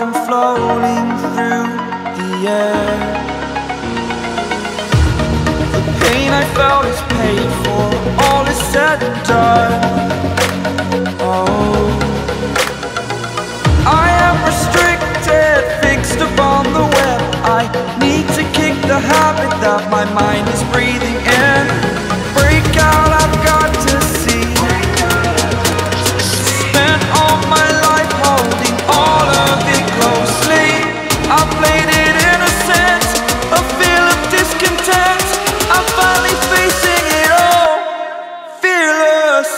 I'm floating through the air. The pain I felt is paid for, all is said and done. Oh, I am restricted, fixed upon the web. I need to kick the habit that my mind is breathing in. Break out, I've got to see. Spent all my life holding all of it closely. I played it innocent, a feel of discontent. I'm finally facing it all, fearless.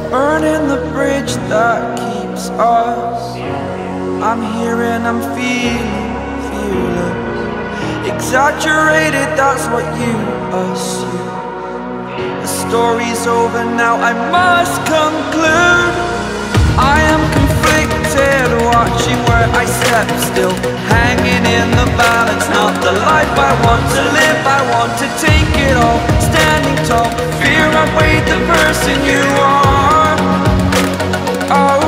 Burning the bridge that keeps us. I'm here and I'm feeling fearless. Exaggerated, that's what you assume. The story's over now, I must conclude. I am conflicted, watching where I step still, hanging in the balance. Not the life I want to live, I want to take it all. Standing tall, fear outweighed the person you are. Oh,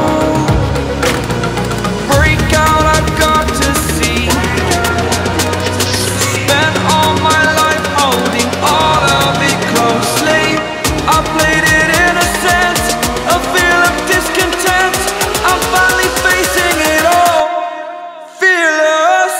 break out, I've got to see. Spent all my life holding all of it closely. I played it innocent, a feel of discontent. I'm finally facing it all, fearless.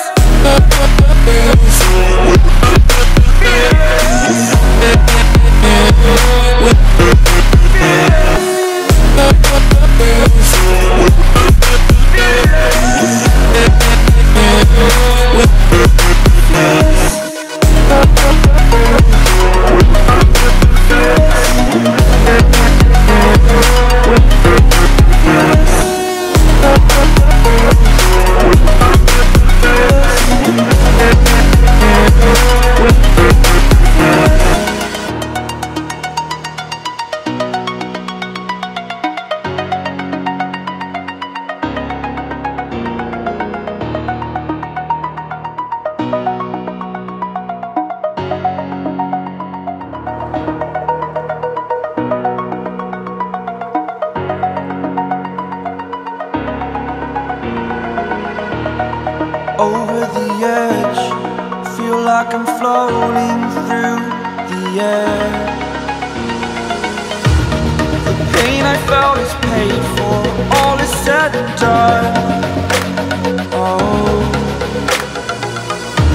Over the edge, feel like I'm floating through the air. The pain I felt is paid for, all is said and done. Oh,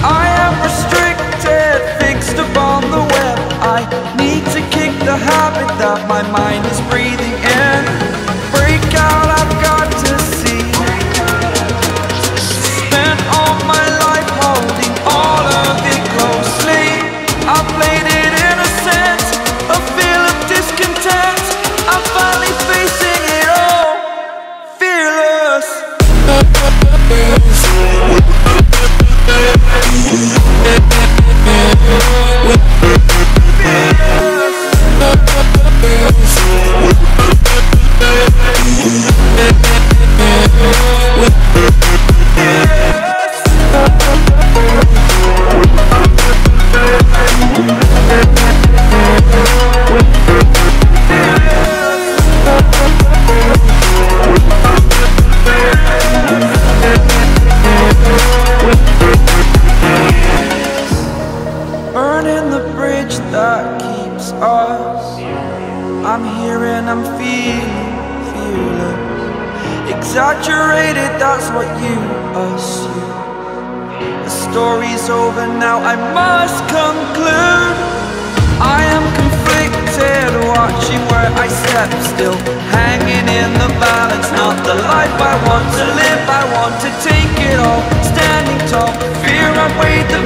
I am restricted, fixed upon the web. I need to kick the habit that my mind is breathing in. Break out, I've got to see. Spent all my life holding all of it closely. I played it innocent, a feel of discontent. I'm finally facing it all, fearless. Burning the bridge that keeps us. I'm here and I'm feeling fearless. Exaggerated, that's what you assume. The story's over now, I must conclude. I am conflicted, watching where I step still, hanging in the balance. Not the life I want to live, I want to take it all. Standing tall, fear outweighed the